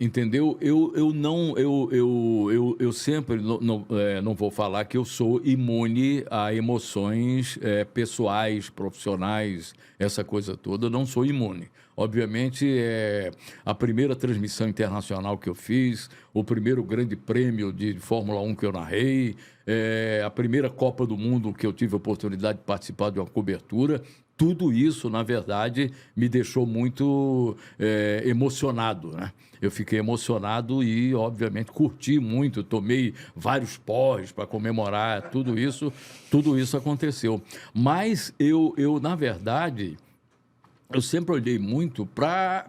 entendeu? Eu sempre não vou falar que eu sou imune a emoções pessoais, profissionais, essa coisa toda. Eu não sou imune. Obviamente, a primeira transmissão internacional que eu fiz, o primeiro grande prêmio de Fórmula 1 que eu narrei, a primeira Copa do Mundo que eu tive a oportunidade de participar de uma cobertura, tudo isso, na verdade, me deixou muito emocionado, né? Eu fiquei emocionado e, obviamente, curti muito, tomei vários porres para comemorar, tudo isso aconteceu. Mas na verdade, eu sempre olhei muito para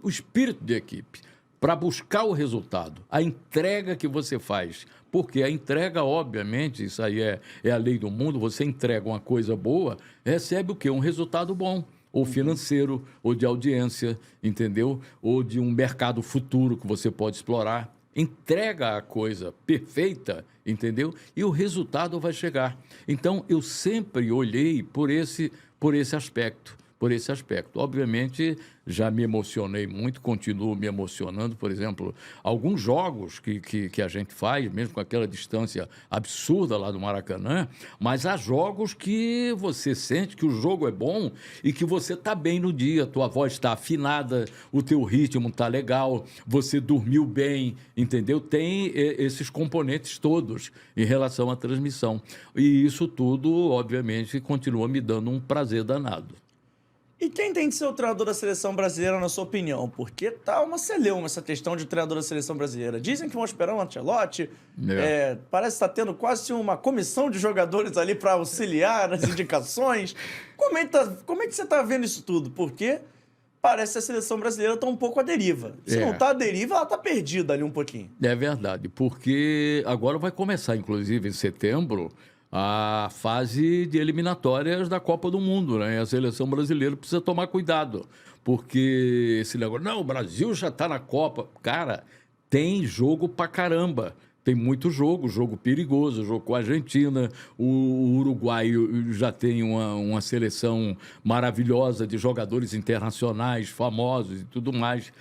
o espírito de equipe, para buscar o resultado, a entrega que você faz. Porque a entrega, obviamente, isso aí é a lei do mundo, você entrega uma coisa boa, recebe o quê? Um resultado bom, ou financeiro, ou de audiência, entendeu? Ou de um mercado futuro que você pode explorar. Entrega a coisa perfeita, entendeu? E o resultado vai chegar. Então, eu sempre olhei por esse aspecto. Por esse aspecto. Obviamente, já me emocionei muito, continuo me emocionando. Por exemplo, alguns jogos que a gente faz, mesmo com aquela distância absurda lá do Maracanã, mas há jogos que você sente que o jogo é bom e que você está bem no dia, tua voz está afinada, o teu ritmo está legal, você dormiu bem, entendeu? Tem esses componentes todos em relação à transmissão. E isso tudo, obviamente, continua me dando um prazer danado. E quem tem de ser o treinador da seleção brasileira, na sua opinião? Porque tá uma celeuma essa questão de treinador da seleção brasileira. Dizem que vão esperar um Ancelotti, parece que está tendo quase uma comissão de jogadores ali para auxiliar nas indicações. Como é que você está vendo isso tudo? Porque parece que a seleção brasileira está um pouco à deriva. Se não está à deriva, ela está perdida ali um pouquinho. É verdade, porque agora vai começar, inclusive, em setembro, a fase de eliminatórias da Copa do Mundo, né? A seleção brasileira precisa tomar cuidado, porque esse negócio, não, o Brasil já está na Copa. Cara, tem jogo pra caramba. Tem muito jogo perigoso, jogo com a Argentina, o Uruguai já tem uma seleção maravilhosa de jogadores internacionais, famosos e tudo mais.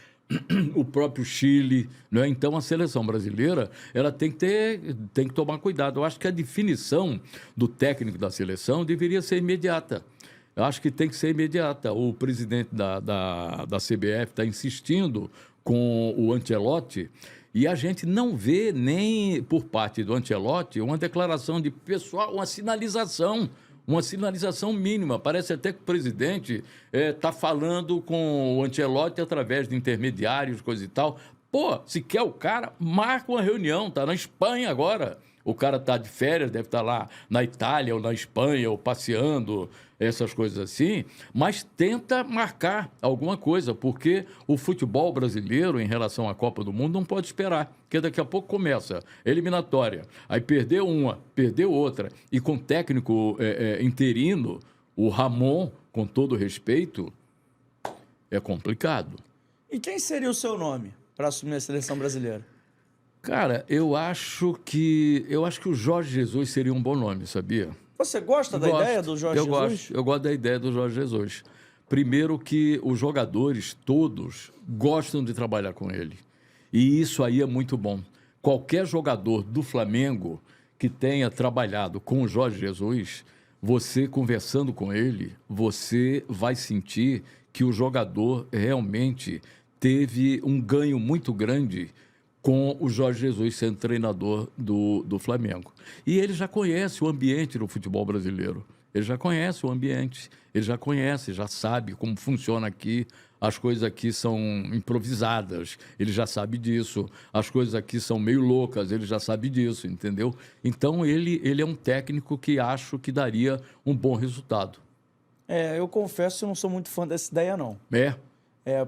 O próprio Chile, né? Então a seleção brasileira ela tem que tomar cuidado. Eu acho que a definição do técnico da seleção deveria ser imediata. Eu acho que tem que ser imediata. O presidente da CBF está insistindo com o Ancelotti e a gente não vê nem por parte do Ancelotti uma declaração de pessoal, uma sinalização mínima. Parece até que o presidente está falando com o Ancelotti através de intermediários, coisa e tal. Pô, se quer o cara, marca uma reunião, tá na Espanha agora. O cara está de férias, deve estar lá na Itália ou na Espanha, ou passeando, essas coisas assim, mas tenta marcar alguma coisa, porque o futebol brasileiro, em relação à Copa do Mundo, não pode esperar, porque daqui a pouco começa eliminatória, aí perdeu uma, perdeu outra, e com técnico interino, o Ramon, com todo respeito, é complicado. E quem seria o seu nome para assumir a seleção brasileira? Cara, eu acho que o Jorge Jesus seria um bom nome, sabia? Você gosta da ideia do Jorge Jesus? Eu gosto da ideia do Jorge Jesus. Primeiro que os jogadores todos gostam de trabalhar com ele. E isso aí é muito bom. Qualquer jogador do Flamengo que tenha trabalhado com o Jorge Jesus, você conversando com ele, você vai sentir que o jogador realmente teve um ganho muito grande com o Jorge Jesus sendo treinador do Flamengo. E ele já conhece o ambiente do futebol brasileiro. Ele já conhece o ambiente, ele já conhece, já sabe como funciona aqui. As coisas aqui são improvisadas, ele já sabe disso. As coisas aqui são meio loucas, ele já sabe disso, entendeu? Então, ele é um técnico que acho que daria um bom resultado. Eu confesso que eu não sou muito fã dessa ideia, não.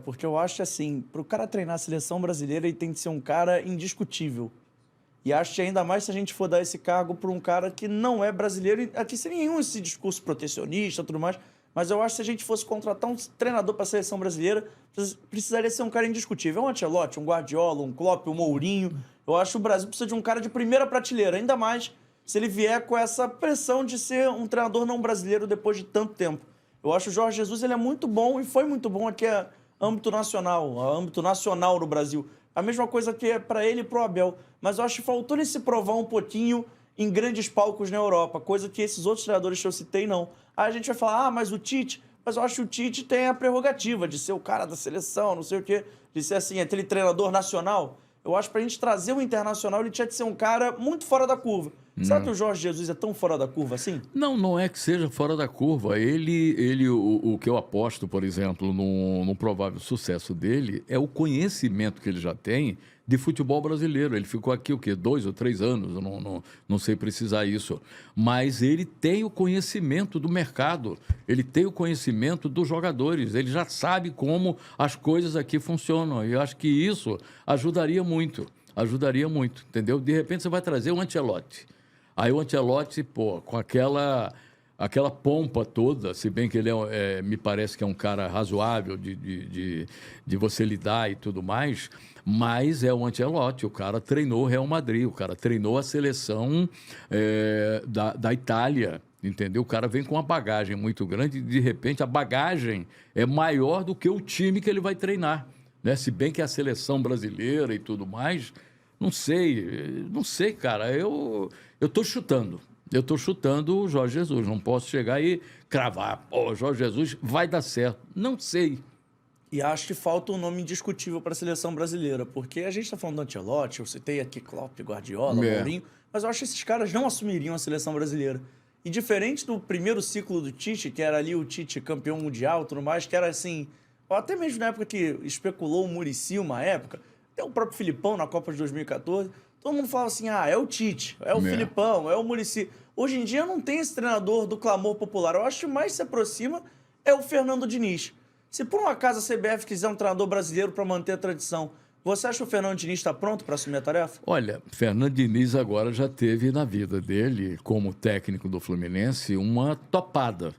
Porque eu acho assim, para o cara treinar a seleção brasileira, ele tem que ser um cara indiscutível. E acho que ainda mais se a gente for dar esse cargo para um cara que não é brasileiro, e aqui sem nenhum esse discurso protecionista e tudo mais, mas eu acho que se a gente fosse contratar um treinador para a seleção brasileira, precisaria ser um cara indiscutível. Um Ancelotti, um Guardiola, um Klopp, um Mourinho. Eu acho que o Brasil precisa de um cara de primeira prateleira, ainda mais se ele vier com essa pressão de ser um treinador não brasileiro depois de tanto tempo. Eu acho que o Jorge Jesus ele é muito bom e foi muito bom aqui âmbito nacional no Brasil. A mesma coisa que é para ele e para o Abel. Mas eu acho que faltou ele se provar um pouquinho em grandes palcos na Europa, coisa que esses outros treinadores que eu citei não. Aí a gente vai falar, mas o Tite... Mas eu acho que o Tite tem a prerrogativa de ser o cara da seleção, não sei o quê, de ser assim, aquele treinador nacional. Eu acho que pra gente trazer o internacional, ele tinha de ser um cara muito fora da curva. Será que o Jorge Jesus é tão fora da curva assim? Não, não é que seja fora da curva. O que eu aposto, por exemplo, no provável sucesso dele, é o conhecimento que ele já tem de futebol brasileiro. Ele ficou aqui, 2 ou 3 anos, eu não sei precisar isso. Mas ele tem o conhecimento do mercado, ele tem o conhecimento dos jogadores, ele já sabe como as coisas aqui funcionam. E eu acho que isso ajudaria muito, entendeu? De repente você vai trazer um Ancelotti. Aí o Ancelotti, com aquela pompa toda, se bem que ele me parece que é um cara razoável de você lidar e tudo mais, mas é o Ancelotti, o cara treinou o Real Madrid, o cara treinou a seleção da Itália, entendeu? O cara vem com uma bagagem muito grande e, de repente, a bagagem é maior do que o time que ele vai treinar, né? Se bem que a seleção brasileira e tudo mais, não sei, cara, eu estou chutando. Eu estou chutando o Jorge Jesus. Não posso chegar e cravar. Jorge Jesus vai dar certo. Não sei. E acho que falta um nome indiscutível para a seleção brasileira. Porque a gente está falando do Ancelotti, eu citei aqui Klopp, Guardiola, Mourinho. Mas eu acho que esses caras não assumiriam a seleção brasileira. E diferente do primeiro ciclo do Tite, que era ali o Tite campeão mundial e tudo mais, que era assim... Ou até mesmo na época que especulou o Muricy, uma época... Tem o próprio Filipão na Copa de 2014. Todo mundo fala assim, é o Tite, é o Filipão, é o Muricy. Hoje em dia não tem esse treinador do clamor popular. Eu acho que mais se aproxima é o Fernando Diniz. Se por um acaso a CBF quiser um treinador brasileiro para manter a tradição, você acha que o Fernando Diniz está pronto para assumir a tarefa? Olha, Fernando Diniz agora já teve na vida dele, como técnico do Fluminense, uma topada,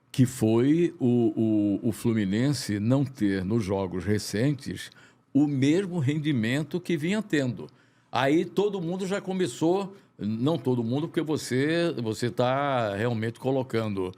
que foi o Fluminense não ter nos jogos recentes o mesmo rendimento que vinha tendo. Aí todo mundo já começou, não todo mundo, porque você está realmente colocando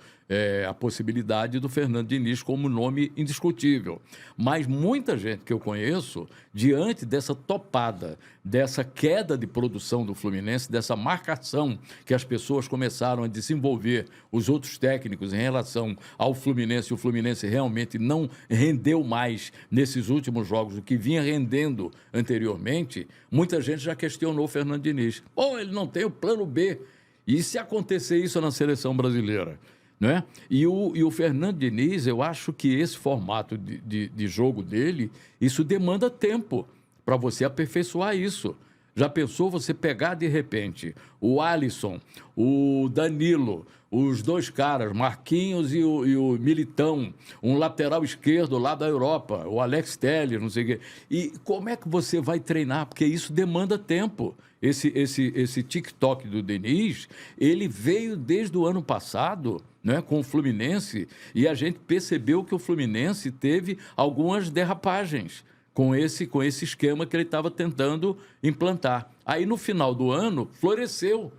a possibilidade do Fernando Diniz como nome indiscutível. Mas muita gente que eu conheço, diante dessa topada, dessa queda de produção do Fluminense, dessa marcação que as pessoas começaram a desenvolver, os outros técnicos em relação ao Fluminense, o Fluminense realmente não rendeu mais nesses últimos jogos o que vinha rendendo anteriormente, muita gente já questionou o Fernando Diniz. Ele não tem o plano B. E se acontecer isso na seleção brasileira? Né? E o Fernando Diniz, eu acho que esse formato de jogo dele, isso demanda tempo para você aperfeiçoar isso. Já pensou você pegar, de repente, o Alisson, o Danilo, os dois caras, Marquinhos e o Militão, um lateral esquerdo lá da Europa, o Alex Telles, não sei o quê. E como é que você vai treinar? Porque isso demanda tempo. Esse TikTok do Diniz, ele veio desde o ano passado, né, com o Fluminense, e a gente percebeu que o Fluminense teve algumas derrapagens com esse esquema que ele estava tentando implantar. Aí, no final do ano, floresceu.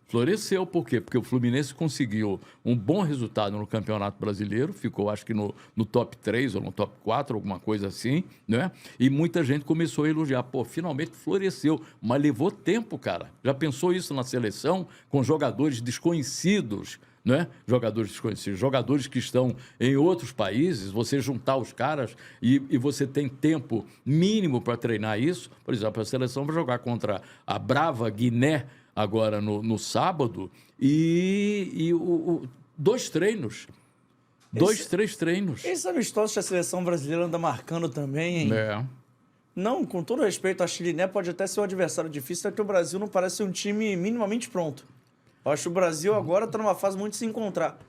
Floresceu, por quê? Porque o Fluminense conseguiu um bom resultado no Campeonato Brasileiro, ficou, acho que no top 3 ou no top 4, alguma coisa assim, né? E muita gente começou a elogiar. Finalmente floresceu, mas levou tempo, cara. Já pensou isso na seleção, com jogadores desconhecidos, né? Jogadores desconhecidos, jogadores que estão em outros países, você juntar os caras e você tem tempo mínimo para treinar isso. Por exemplo, a seleção vai jogar contra a brava Guiné agora no sábado e 2 treinos. 3 treinos. Esse amistoso que a seleção brasileira anda marcando também, hein? Não, com todo respeito, a Guiné pode até ser um adversário difícil, é que o Brasil não parece ser um time minimamente pronto. Eu acho que o Brasil agora está numa fase muito de se encontrar.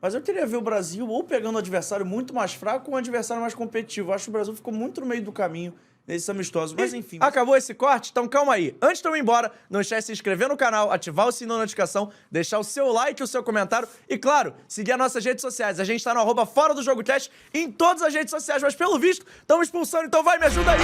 Mas eu queria ver o Brasil ou pegando um adversário muito mais fraco ou um adversário mais competitivo. Eu acho que o Brasil ficou muito no meio do caminho nesses amistosos. Mas enfim. Acabou esse corte? Então calma aí. Antes de eu ir embora, não esquece de se inscrever no canal, ativar o sininho da notificação, deixar o seu like e o seu comentário e, claro, seguir as nossas redes sociais. A gente tá no @Fora do Jogo Cast em todas as redes sociais, mas pelo visto estamos expulsando, então vai, me ajuda aí!